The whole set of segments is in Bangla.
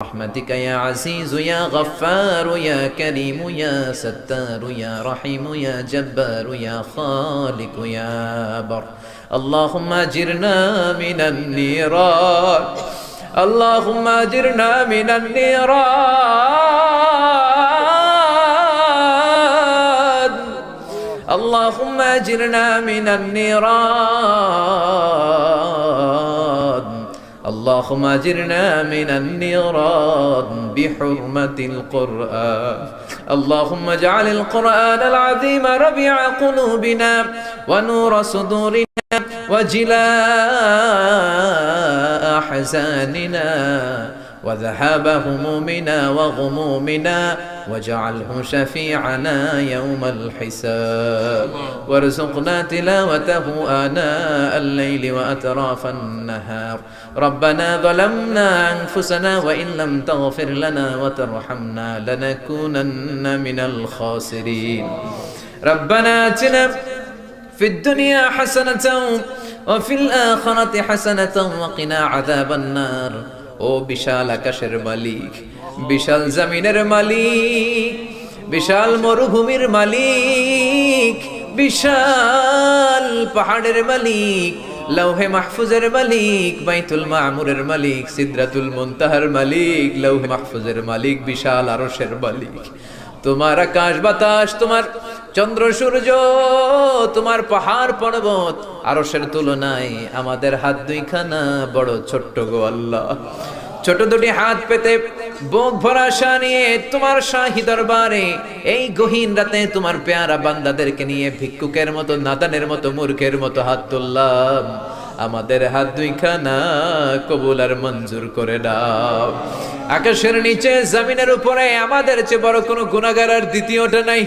برحمتك يا عزيز يا غفار يا كريم يا ستار يا رحيم يا جبار يا خالق يا بر. اللهم اجرنا من النيران، اللهم اجرنا من النيران، اللهم اجرنا من النيران، اللهم اجرنا من النيران بحرمة القرآن. اللهم اجعل القرآن العظيم ربيع قلوبنا ونور صدورنا وجلاء أحزاننا وذهاب همومنا وغمومنا، واجعله شفيعنا يوم الحساب، وارزقنا تلاوته آناء الليل وأطراف النهار. ربنا ظلمنا أنفسنا وإن لم تغفر لنا وترحمنا لنكونن من الخاسرين. ربنا آتنا في الدنيا حسنة وفي الآخرة حسنة وقنا عذاب النار. ও বিশাল আকাশের মালিক, বিশাল জমিনের মালিক, বিশাল মরুভূমির মালিক, বিশাল পাহাড়ের মালিক, লৌহে মাহফুজের মালিক, বাইতুল মামুরের মালিক, সিদরাতুল মুনতাহার মালিক, লৌহে মাহফুজের মালিক, বিশাল আরশের মালিক। তোমার আকাশ বাতাস, তোমার চন্দ্র সূর্য, তোমার পাহাড় পর্বত আরশের তুলনায় আমাদের হাত দুইখানা বড় ছোট্ট গো আল্লাহ। ছোট দুটি হাত পেতে বুক ভরা আশা নিয়ে তোমার শাহী দরবারে এই গহীন রাতে তোমার পেয়ারা বান্দাদেরকে নিয়ে ভিক্ষুকের মতো, নাদানের মতো, মূর্খের মতো হাত তুললাম। আমাদের হাত দুইখানা কবুল আর মঞ্জুর করে দাও। আকাশের নিচে জমিনের উপরে আমাদের চেয়ে বড় কোনো গুনাহগার আর দ্বিতীয়টা নাই।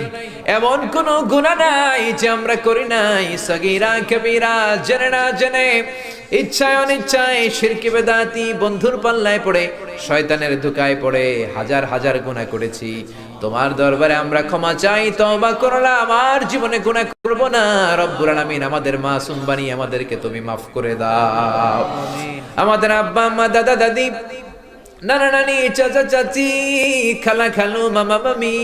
এমন কোনো গুনাহ নাই যে আমরা করি নাই, সগীরা কবিরা, জেনে না জেনে, ইচ্ছায় অনিচ্ছায়, শিরকি বেদাতি, বন্ধুর পাল্লায় পড়ে, শয়তানের ধোঁকায় পড়ে হাজার হাজার গুনাহ করেছি। তোমার দরবারে আমরা ক্ষমা চাই, তওবা করলাম, আমার জীবনে গুনাহ করব না। রব্বুল আলামিন আমাদের মাসুম বানিয়ে আমাদেরকে তুমি মাফ করে দাও। আমাদের আব্বা আম্মা, দাদা দাদি, নানা নানি, চাচা চাচি, খালা খালু, মামা মামি,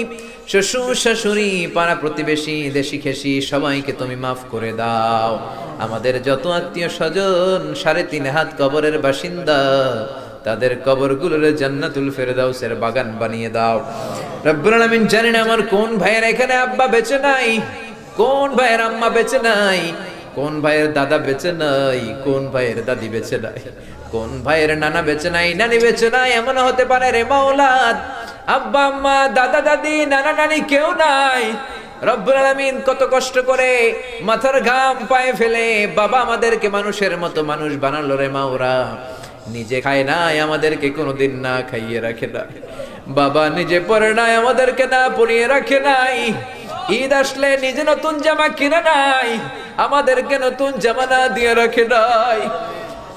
শ্বশুর শাশুড়ি, পাড়া প্রতিবেশী, দেশি খেসি, সবাইকে তুমি মাফ করে দাও। আমাদের যত আত্মীয় স্বজন 3.5 হাত কবরের বাসিন্দা, তাদের কবরগুলোর জান্নাতুল ফেরদাউসের বাগান বানিয়ে দাও। রব্বুল আলামিন, জানি না আমার কোন ভাইয়ের এখানে আব্বা বেঁচে নাই, কোন ভাইয়ের আম্মা বেঁচে নাই, কোন ভাইয়ের দাদা বেঁচে নাই, কোন ভাইয়ের দাদি বেঁচে নাই, কোন ভাইয়ের নানা বেঁচে নাই, নানি বেঁচে নাই। এমন হতে পারে রে মাওলা, আব্বা আম্মা, দাদা দাদি, নানা নানি কেউ নাই। রব্বুল আলামিন, কত কষ্ট করে মাথার ঘাম পায়ে ফেলে বাবা আমাদেরকে মানুষের মতো মানুষ বানালো রে মাওরা। নিজে খায় নাই, আমাদেরকে কোনোদিন না খাইয়ে রাখে নাই। বাবা নিজে পরে নাই, আমাদেরকে না পরিয়ে রাখে নাই। ঈদ আসলে নিজে নতুন জামা কিনে নাই, আমাদেরকে নতুন জামা না দিয়ে রাখে নাই।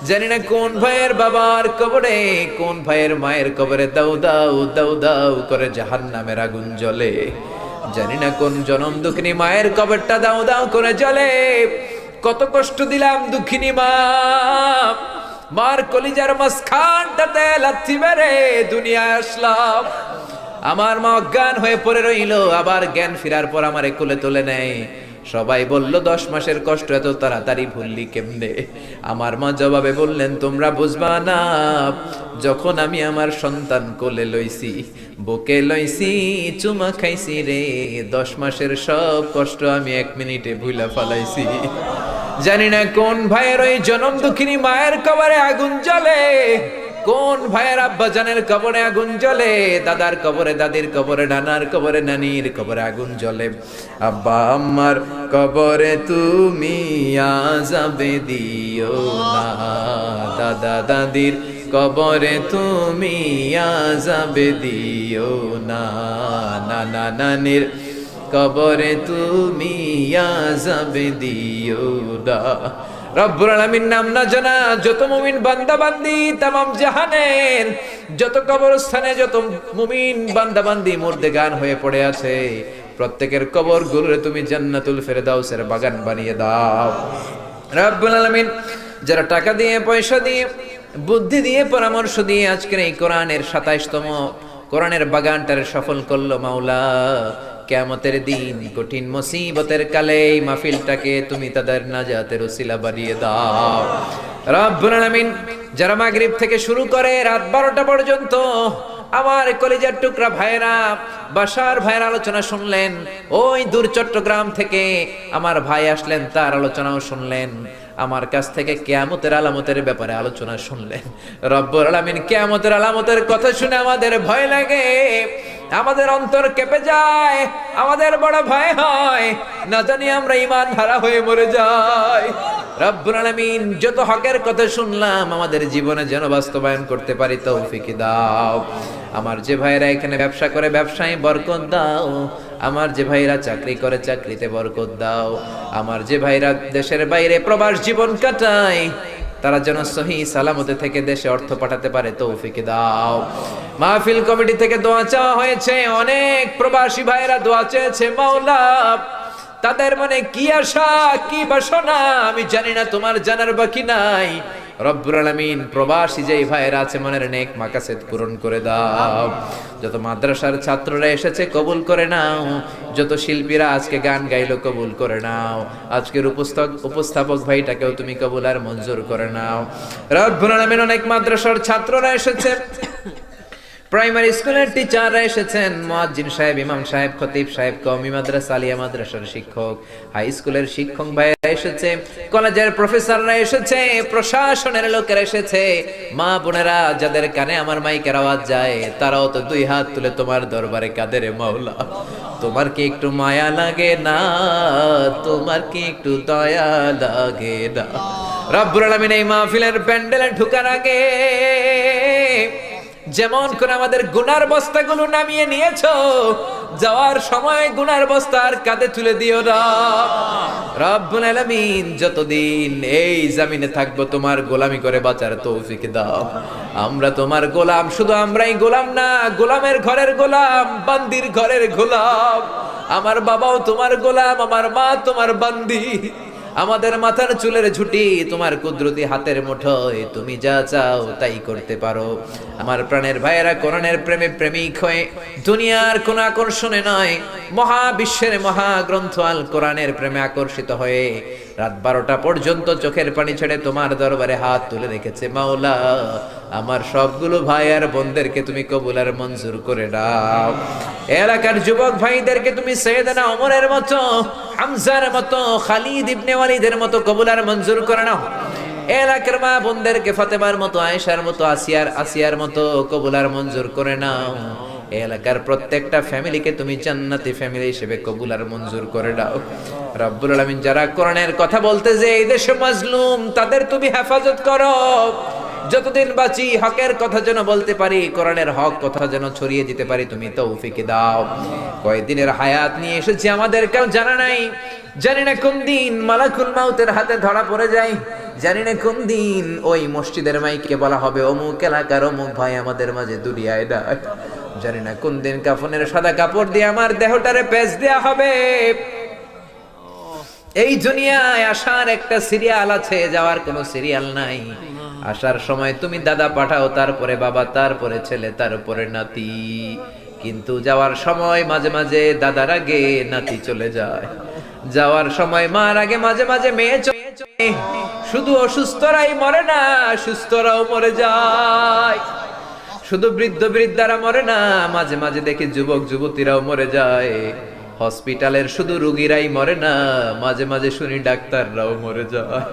জানি না কোন ভাইয়ের বাবার কবরে, কোন ভাইয়ের মায়ের কবরে দাউ দাউ দাউ দাউ করে জাহান্নামের আগুন জ্বলে। জানি না কোন জনম দুঃখিনী মায়ের কবরটা দাউ দাউ করে জ্বলে। কত কষ্ট দিলাম দুঃখিনী মা, মার কলিজার মাঝখানটাতে লাথি মেরে দুনিয়ায় আসলাম। আমার মা অজ্ঞান হয়ে পড়ে রইল, আবার জ্ঞান ফেরার পর আমারে কোলে তুলে নেয়। সবাই বলল 10 মাসের কষ্ট এত তাড়াতাড়ি ভুললি কেমনে? আমার মা জবাবে বললেন, তোমরা বুঝবা না, যখন আমি আমার সন্তান কোলে লইছি, বুকে লইছি, চুমা খাইছি রে, 10 মাসের সব কষ্ট আমি 1 মিনিটে ভুলা ফালাইছি। জানি না কোন ভাইয়ের ওই জনম দুঃখিনী মায়ের কবরে আগুন জ্বলে, কোন ভাইয়ের আব্বা জানের কবরে আগুন জ্বলে, দাদার কবরে, দাদির কবরে, নানার কবরে, নানির কবরে আগুন জ্বলে। আব্বা আম্মার কবরে তুমি আযাবে দিও না, দাদা দাদির কবরে তুমি আযাবে দিও না, নানা নানির কবরে তুমি আযাবে দিও না। রব্বুল আলামিন নাম না জানা যত মুমিন বান্দা বান্দি তামাম জাহানের যত কবরস্থানে যত মুমিন বান্দা বান্দি মুর্দেগান হয়ে পড়ে আছে, প্রত্যেকের কবরগুলোরে তুমি জান্নাতুল ফেরদাউসের বাগান বানিয়ে দাও। রব্বুল আলামিন যারা টাকা দিয়ে পয়সা দিয়ে বুদ্ধি দিয়ে পরামর্শ দিয়ে আজকের এই কোরআনের ২৭তম কোরআনের বাগানটারে সফল করলো মাওলা। কিয়ামতের দিন কঠিন মুসিবতের কালে এই মাহফিলটাকে তুমি তাদের নাজাতের উসিলা বানিয়ে দাও রব্বুল আলামিন। যারা মাগরিব থেকে শুরু করে রাত 12টা পর্যন্ত আমার কলিজার টুকরা ভাইরা, বাসার ভাইয়ের আলোচনা শুনলেন, ওই দূর চট্টগ্রাম থেকে আমার ভাই আসলেন, তার আলোচনাও শুনলেন, আমার কাছ থেকে কিয়ামতের আলামতের ব্যাপারে আলোচনা শুনলেন। রব্বুল আলামিন, কিয়ামতের আলামতের কথা শুনে আমাদের ভয় লাগে, আমাদের অন্তর কেঁপে যায়, আমাদের বড় ভয় হয়, না জানি আমরা ঈমান হারা হয়ে মরে যাই। রব্বুল আলামিন, যত হকের কথা শুনলাম আমাদের জীবনে যেন বাস্তবায়ন করতে পারি তৌফিক দাও। আমার যে ভাইরা এখানে ব্যবসা করে ব্যবসায় বরকত দাও, আমার যে ভাইরা চাকরি করে চাকরিতে বরকত দাও, আমার যে ভাইরা দেশের বাইরে প্রবাস জীবন কাটায় তারা যেন সহি সালামতে থেকে দেশে অর্থ পাঠাতে পারে তৌফিক দাও। মাহফিল কমিটি থেকে দোয়া চাওয়া হয়েছে, অনেক প্রবাসী ভাইরা দোয়া চেয়েছে মাওলা, তাদের মনে কি আশা কি বাসনা আমি জানি না, তোমার জানার বাকি নাই। রব্বুল আলামিন, প্রবাসী যেই ভাইরা আছে মনের নেক মাকাসেদ পূরণ করে দাও। যত মাদ্রাসার ছাত্ররা এসেছে কবুল করে নাও, যত শিল্পীরা আজকে গান গাইলো কবুল করে নাও, আজকের উপস্থাপক ভাইটাকেও তুমি কবুল আর মঞ্জুর করে নাও। রব্বুল আলামিন, অনেক মাদ্রাসার ছাত্ররা এসেছে, প্রাইমারি স্কুলের টিচাররা এসেছেন, মুয়াজ্জিন সাহেব, ইমাম সাহেব, খতিব সাহেব, কওমি মাদ্রাসা, আলিয়া মাদ্রাসার শিক্ষক, হাই স্কুলের শিক্ষক ভাইরা এসেছে, কলেজের প্রফেসররা এসেছে, প্রশাসনের লোকেরা এসেছে, মা বোনেরা যাদের কানে আমার মাইকের আওয়াজ যায় তারাও তো দুই হাত তুলে তোমার দরবারে কাঁদে রে মাওলা। তোমার কি একটু মায়া লাগে না? তোমার কি একটু দয়া লাগে না? রব্বুল আলামিন, এই মাহফিলের প্যান্ডেলে ঢোকার আগে যেমন করে আমাদের গুনার বস্তাগুলো নামিয়ে নিয়েছো, যাওয়ার সময় গুনার বস্তা আর কাঁধে তুলে দিও না। রব্বুল আলামিন, যতদিন এই জমিনে থাকবো তোমার গোলামি করে বাঁচার তৌফিক দাও। আমরা তোমার গোলাম, শুধু আমরাই গোলাম না, গোলামের ঘরের গোলাম, বান্দির ঘরের গোলাম। আমার বাবাও তোমার গোলাম, আমার মা তোমার বান্দি, আমাদের মাথার চুলের ঝুঁটি তোমার কুদরতি হাতের মুঠোয়, তুমি যা চাও তাই করতে পারো। আমার প্রাণের ভাইয়েরা কোরআনের প্রেমে প্রেমিক হয়ে দুনিয়ার কোন আকর্ষণে নয়, মহাবিশ্বের মহাগ্রন্থ আল কোরআনের প্রেমে আকর্ষিত হয়ে রাত 12টা পর্যন্ত চোখের পানি ছেড়ে তোমার দরবারে হাত তুলে রেখেছে মাওলা। আমার সবগুলো ভাই আর বোনদেরকে তুমি কবুল আর মঞ্জুর করে দাও। এলাকার যুবক ভাইদেরকে তুমি সাইয়েদনা ওমরের মতো, হামজার মতো, খালিদ ইবনে ওয়ালিদের মতো কবুল আর মঞ্জুর করে নাও। এলাকার মা বোনদেরকে ফাতেমার মতো, আয়েশার মতো, আসিয়ার মতো কবুল আর মঞ্জুর করে নাও। এলাকার প্রত্যেকটা ফ্যামিলিকে তুমি জান্নাতি ফ্যামিলি হিসেবে কবুল আর মঞ্জুর করে দাও। রব্বুল আলামিন, যারা কোরআনের কথা বলতে যে এই দেশে মাজলুম তাদের তুমি হেফাজত করো। যতদিন বাঁচি হকের কথা যেন বলতে পারি, কোরআনের হক কথা যেন ছড়িয়ে দিতে পারি, তুমি তৌফিক দাও। কয়দিনের হায়াত নিয়ে এসেছি আমাদের কেউ জানা নাই, জানি না কোন দিন মালাকুল মাউতের হাতে ধরা পড়ে যায়, জানি না কোন দিন ওই মসজিদের মাইকে বলা হবে অমুক এলাকার অমুক ভাই আমাদের মাঝে দুনিয়ায় ডাক, জানি না কোন দিন কাফনের সাদা কাপড় দিয়ে আমার দেহটারে পেঁচ দেয়া হবে। এই দুনিয়ায় আসার একটা সিরিয়াল আছে, যাওয়ার কোনো সিরিয়াল নাই। আসার সময় তুমি দাদা পাঠাও, তারপরে বাবা, তারপরে ছেলে, তারপরে নাতি, কিন্তু যাওয়ার সময় মাঝে মাঝে দাদার আগে নাতি চলে যায়, যাওয়ার সময় মার আগে মাঝে মাঝে মেয়ে চলে। শুধু অসুস্থরাই মরে না, সুস্থরাও মরে যায়। শুধু বৃদ্ধ বৃদ্ধারা মরে না, মাঝে মাঝে দেখি যুবক যুবতীরাও মরে যায়। হসপিটালের শুধু রোগীরাই মরে না, মাঝে মাঝে শুনি ডাক্তাররাও মরে যায়।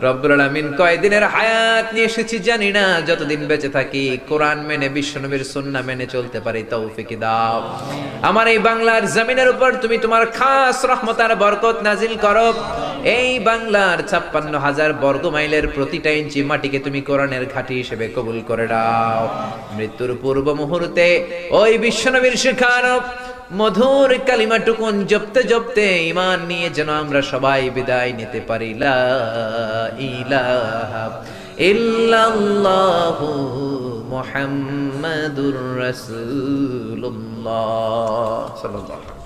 রব্বুল আলামিন, কয়দিনের হায়াত নিয়ে এসেছি জানি না, যতদিন বেঁচে থাকি কোরআন মেনে বিশ্বনবীর সুন্নাহ মেনে চলতে পারি তৌফিক দাও। আমার এই বাংলার জমিনের উপর তুমি তোমার খাস রহমত আর বরকত নাজিল করো। এই বাংলার 56,000 বর্গ মাইলের প্রতিটা ইঞ্চি মাটিকে তুমি কোরআনের ঘাঁটি হিসেবে কবুল করে দাও। মৃত্যুর পূর্ব মুহূর্তে ওই বিশ্বনবীর শেখানো মধুর কালিমাটুকুন জপতে জপতে ঈমান নিয়ে যেন আমরা সবাই বিদায় নিতে পারি। লা ইলাহা ইল্লাল্লাহু মুহাম্মাদুর রাসূলুল্লাহ সাল্লাল্লাহু